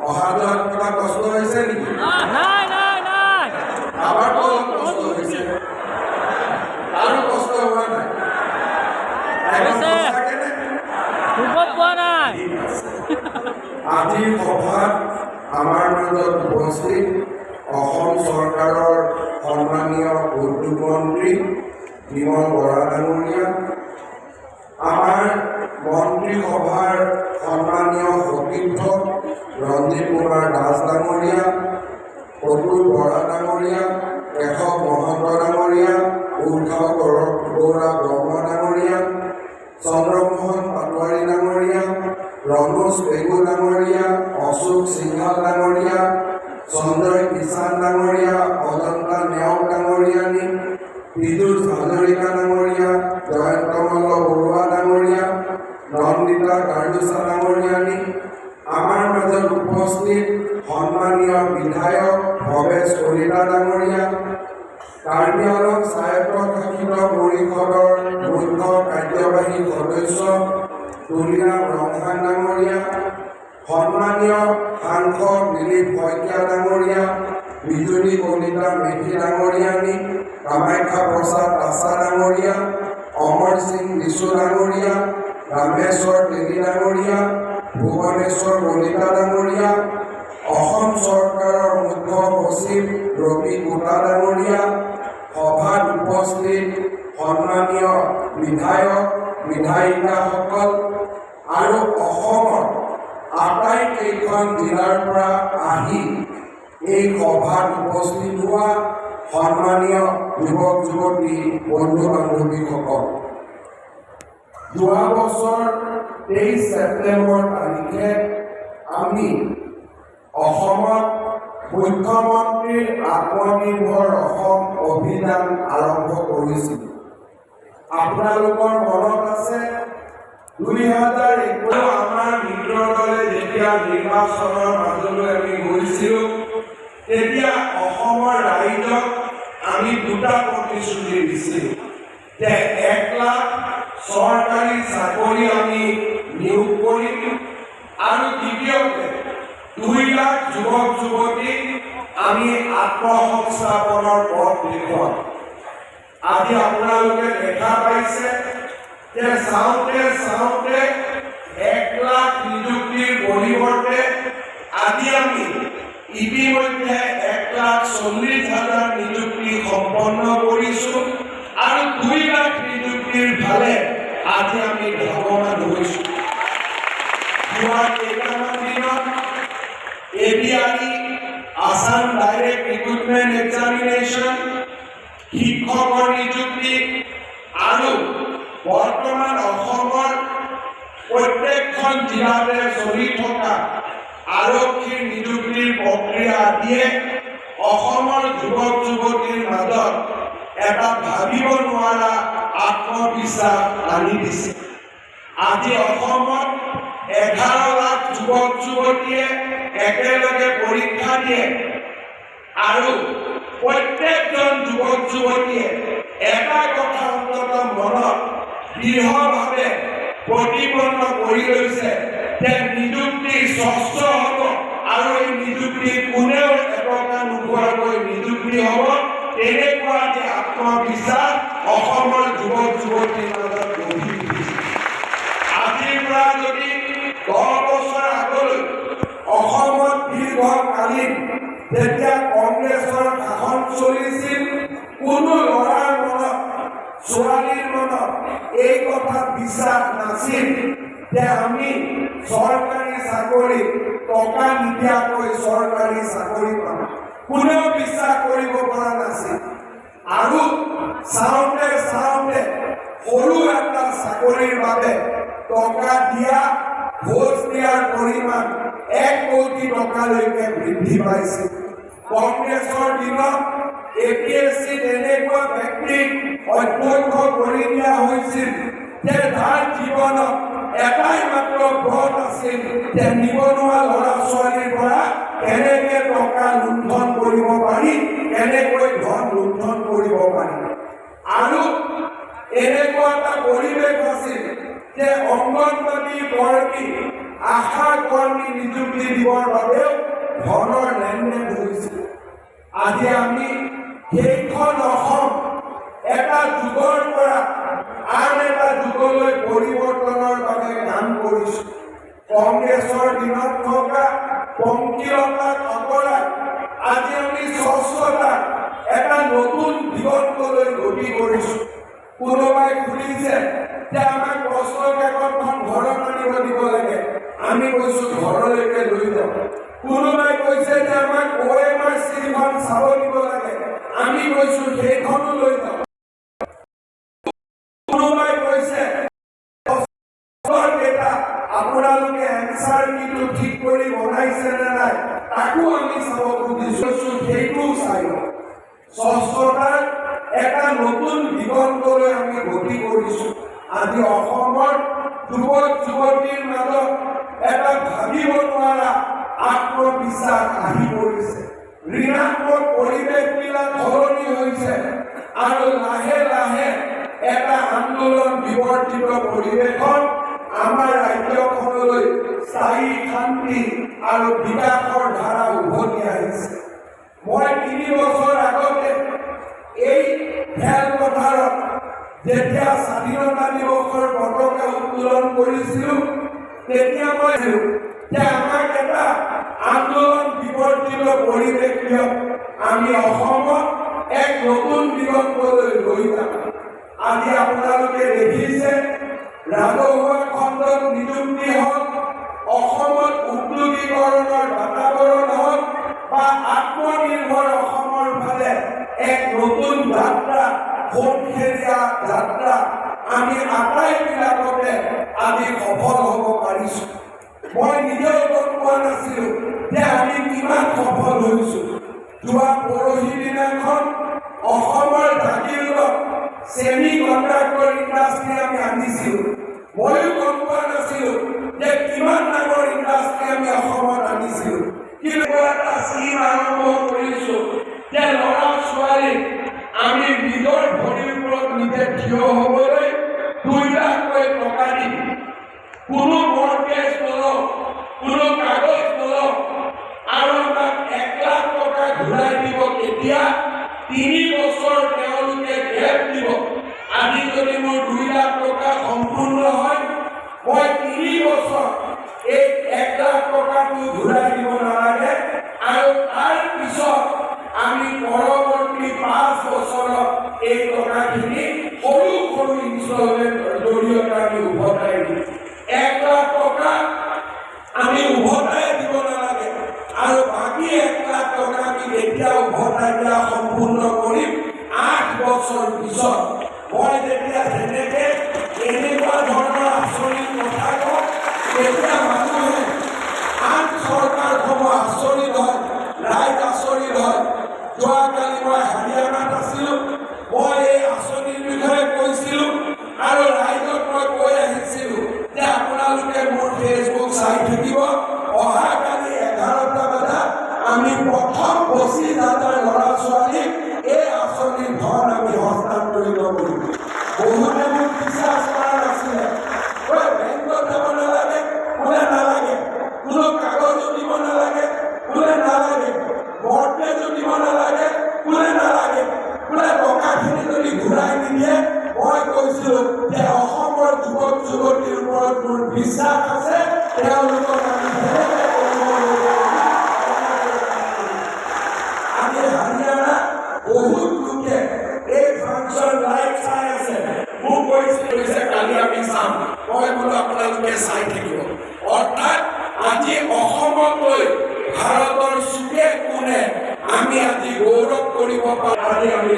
অহা যোৱাত কিবা কষ্ট হৈছে নেকি? নাই নাই নাই আমাৰতো অলপ কষ্ট হৈছে, আৰু কষ্ট হোৱা নাই। হৈছে। দুখত পোৱা নাই। আজিৰ সভাত আমাৰ মাজত উপস্থিত অসম চৰকাৰৰ সন্মানীয় উদ্যোগ মন্ত্ৰী বিমল বৰা ডাঙৰীয়া, আমাৰ মন্ত্ৰীসভাৰ সন্মানীয় সতীৰ্থ ৰঞ্জিত কুমাৰ দাস ডাঙৰীয়া, অতুল বৰা ডাঙৰীয়া, কেশৱ মহন্ত ডাঙৰীয়া, উৰ্খাও গৌৰা ব্ৰহ্ম ডাঙৰীয়া, চন্দ্ৰমোহন পাটোৱাৰী ডাঙৰীয়া, ৰনোজ পেগু ডাঙৰীয়া, অশোক সিংহাল ডাঙৰীয়া, সঞ্জয় কিষাণ ডাঙৰীয়া, অজন্তা নেওগ ডাঙৰীয়ানী, পীযুষ হাজৰিকা ডাঙৰীয়া, জয়ন্ত মল্ল বৰুৱা ডাঙৰীয়া, নন্দিতা গাৰ্ডুচা ডাঙৰীয়ানী, আমাৰ মাজত উপস্থিত সন্মানীয় বিধায়ক ভৱেশ কলিতা ডাঙৰীয়া, কাৰ্বি আংলং স্বায়ত্তশাসিত পৰিষদৰ মুখ্য কাৰ্যবাহী সদস্য তুলিৰাম ৰংখান ডাঙৰীয়া, সন্মানীয় সাংসদ দিলীপ শইকীয়া ডাঙৰীয়া, বিজুলী কলিতা মেধি ডাঙৰীয়ানী, কামাখ্যা প্ৰসাদ আছা ডাঙৰীয়া, অমৰ সিং লিচু ডাঙৰীয়া, ৰামেশ্বৰ তেলী ডাঙৰীয়া, ভুৱনেশ্বৰ কলিতা ডাঙৰীয়া, অসম চৰকাৰৰ মুখ্য সচিব ৰবি গোটা ডাঙৰীয়া, সভাত উপস্থিত সন্মানীয় বিধায়ক বিধায়িকাসকল আৰু অসমৰ আটাইকেইখন জিলাৰ পৰা আহি এই সভাত উপস্থিত হোৱা সন্মানীয় যুৱক যুৱতী বন্ধু বান্ধৱীসকল, যোৱা বছৰ 23 ছেপ্টেম্বৰ তাৰিখে আমি অসমত মুখ্যমন্ত্ৰীৰ আত্মনিৰ্ভৰ অসম অভিযান আৰম্ভ কৰিছিলোঁ। আপোনালোকৰ মনত আছে 2021 আমাৰ মিত্ৰৰ দলে যেতিয়া নিৰ্বাচনৰ মাজলৈ আমি গৈছিলোঁ, তেতিয়া অসমৰ ৰাইজক আমি দুটা প্ৰতিশ্ৰুতি দিছিলোঁ যে 1 লাখ চৰকাৰী চাকৰি আমি নিয়োগ কৰিম আৰু দ্বিতীয়তে 2 লাখ যুৱক যুৱতীক আমি আত্মসংস্থাপনৰ পথ দেখুৱাম। আজি আপোনালোকে দেখা পাইছে যে চাওঁতে চাওঁতে 1 লাখ নিযুক্তিৰ পৰিৱৰ্তে আজি আমি ইতিমধ্যে 1,40,000 নিযুক্তি সম্পন্ন কৰিছোঁ আৰু 2 লাখ নিযুক্তিৰ ফালে আজি আমি ধাৱমান হৈছোঁ। যোৱা কেইটামান দিনত ADRE Assam direct recruitment examination, শিক্ষকৰ নিযুক্তি আৰু বৰ্তমান অসমৰ প্ৰত্যেকখন জিলাতে চলি থকা আৰক্ষীৰ নিযুক্তিৰ প্ৰক্ৰিয়া আদিয়ে অসমৰ যুৱক যুৱতীৰ মাজত এটা ভাবিব নোৱাৰা আত্মবিশ্বাস আনি দিছে। আজি অসমত 11 লাখ যুৱক যুৱতীয়ে একেলগে পৰীক্ষা দিয়ে আৰু প্ৰত্যেকজন যুৱক যুৱতীয়ে এটা কথা অন্তত মনত দৃঢ়ভাৱে প্ৰতিপন্ন কৰি লৈছে যে নিযুক্তি স্বচ্ছ হ'ব আৰু এই নিযুক্তি কোনেও এটকা নোপোৱাকৈ নিযুক্তি হ'ব। তেনেকুৱা যে আত্মবিশ্বাস অসমৰ যুৱক যুৱতীৰ মাজত গঢ়ি উঠিছে। আজিৰ পৰা যদি 10 বছৰ আগলৈ অসমত দীৰ্ঘকালীন যেতিয়া কংগ্ৰেছৰ শাসন চলিছিল, কোনো ল'ৰাৰ মনত ছোৱালীৰ মনত এই কথা বিশ্বাস নাছিল যে আমি চৰকাৰী চাকৰি টকা নিদিয়াকৈ চৰকাৰী চাকৰি পাম। কোনেও বিশ্বাস কৰিব পৰা নাছিল আৰু চাওঁতে চাওঁতে সৰু এটা চাকৰিৰ বাবে টকা দিয়া, ঘোষ দিয়াৰ পৰিমাণ 1 কোটি টকালৈকে বৃদ্ধি পাইছে। কংগ্ৰেছৰ দিনত APSCত এনেকুৱা ব্যক্তিক অধ্যক্ষ কৰি দিয়া হৈছিল যে তাৰ জীৱনত এটাই মাত্ৰ ব্ৰত আছিল যে নিবনুৱা ল'ৰা ছোৱালীৰ পৰা কেনেকৈ টকা লুণ্ঠন কৰিব পাৰি, কেনেকৈ ধন লুণ্ঠন কৰিব পাৰি। আৰু এনেকুৱা এটা পৰিৱেশ আছিল যে অংগনবাড়ী কৰ্মী আশা কৰ্মী নিযুক্তি দিবৰ বাবেও ধনৰ লেনদেন হৈছিল। আজি আমি সেইখন অসম এটা যুগৰ পৰা আন এটা যুগলৈ পৰিৱৰ্তনৰ বাবে কাম কৰিছো। কংগ্ৰেছৰ দিনত থকা পংকিলতাক আঁতৰাই আজি আমি স্বচ্ছতাৰ এটা নতুন দিগন্তলৈ গতি কৰিছো। কোনোবাই সুধিছে যে আমাক প্ৰশ্ন কাকতখন ঘৰত আনিব দিব লাগে, আমি কৈছো ঘৰলৈকে লৈ যাওঁ। কোনোবাই কৈছে যে আমাক OMR চিঠিখন চাব দিব লাগে, আমি কৈছো সেইখনো লৈ যাওঁ। কোনোবাই কৈছে আপোনালোকে এনচাৰ কিটো ঠিক কৰি বনাইছে নে নাই তাকো আমি চাব খুজিছো, সেইটোও চাই লওঁ। স্বচ্ছতাৰ এটা নতুন দিগন্তলৈ আমি গতি কৰিছো। আজি অসমৰ যুৱক যুৱতীৰ মাজত এটা ভাবিব নোৱাৰা আত্মবিশ্বাস আহি পৰিছে। ঋণাত্মক পৰিৱেশবিলাক সলনি হৈছে আৰু লাহে লাহে এটা আন্দোলন বিবৰ্তিত পৰিৱেশত আমাৰ ৰাজ্যখনলৈ স্থায়ী শান্তি আৰু বিকাশৰ ধাৰা উভতি আহিছে। মই 3 বছৰ আগতে এই খেলপথাৰত যেতিয়া স্বাধীনতা দিৱসৰ পতাকা উত্তোলন কৰিছিলো, তেতিয়া মই যে আমাক এটা আন্দোলন বিবৰ্তিত পৰিৱেশ দিয়ক, আমি অসমত এক নতুন দিগন্তলৈ লৈ যাম। আজি আপোনালোকে দেখিছে ৰাজহুৱা খণ্ডত নিযুক্তি হওক, অসমত উদ্যোগীকৰণৰ বাতাবৰণ হওক বা আত্মনিৰ্ভৰ অসমৰ ফালে এক নতুন যাত্ৰা, সোণসেৰীয়া যাত্ৰা আমি আটাইবিলাকতে আজি সফল হ'ব পাৰিছো। মই নিজেও গম পোৱা নাছিলো যে আমি কিমান সফল হৈছো। যোৱা পৰহি দিনাখন অসমৰ জাগিৰোডত ছেমি কণ্ডাক্টৰ ইণ্ডাষ্ট্ৰী আমি আনিছিলো। ময়ো গম পোৱা নাছিলো যে কিমান ডাঙৰ ইণ্ডাষ্ট্ৰী আমি অসমত আনিছিলো। কিন্তু এটা স্কিম আৰম্ভ কৰিছো যে ল'ৰা ছোৱালীক আমি নিজৰ ভৰিৰ ওপৰত নিজে থিয় হ'বলৈ 2 লাখকৈ টকা দিম। কোনো মৰ্টগেজ নলওঁ, কোনো কাগজ নলওঁ আৰু আমাক 1 লাখ টকা ঘূৰাই দিব। কেতিয়া? 3 বছৰ তেওঁলোকে গেপ দিব। আজি যদি মোৰ 2 লাখ টকা সম্পূৰ্ণ হয়, মই 3 বছৰ এই 1 লাখ টকাটো ঘূৰাই দিব নালাগে আৰু তাৰ পিছত আমি পৰৱৰ্তী 5 বছৰত এই টকাখিনি সৰু সৰু ইনষ্টলমেণ্টৰ জৰিয়তে আমি উভতাই দিম। 1 লাখ টকা আমি উভতাই দিব নালাগে আৰু বাকী 1 লাখ টকা আমি এতিয়া উভতাই দিয়া সম্পূৰ্ণ কৰিম 8 বছৰ পিছত। মই যেতিয়া যেনেকে এনেকুৱা ধৰণৰ আঁচনিৰ কথা কওঁ, তেতিয়া মানুহে আন চৰকাৰসমূহ আচৰিত হয়, ৰাইজ আচৰিত হয়। যোৱাকালি মই হাৰিয়ানাত আছিলো, মই এই আঁচনিৰ বিষয়ে কৈছিলো আৰু ৰাইজক মই কৈ আহিছিলো যে আপোনালোকে মোৰ ফেচবুক চাই থাকিব। অহাকালি 11টা বজাত আমি প্ৰথম 25,000 ল'ৰা ছোৱালীক এই আঁচনিৰ ধন আমি হস্তান্তৰিত কৰিম। বহুতে মোক বিশ্বাস কৰা নাছিলে, বেংকত যাব নালাগে, বোলে নালাগে, কোনো কাগজো দিব নালাগে, বোলে নালাগে, মৰ্টগেজো দিব নালাগে, বোলে নালাগে, বোলে টকাখিনি যদি ঘূৰাই নিদিয়ে। মই কৈছিলো যে অসমৰ যুৱক যুৱতীৰ ওপৰত মোৰ বিশ্বাস আছে, তেওঁলোকক আমি আজি হাৰিয়ানা বহুত লোকে এই ফাংচন লাইভ চাই আছে। মোক কৈছে কালি আমি চাম, মই বোলো আপোনালোকে চাই থাকিব। অৰ্থাৎ আজি অসমক লৈ ভাৰতৰ চুকে কোণে আমি আজি গৌৰৱ কৰিব পাৰোঁ। আজি আমি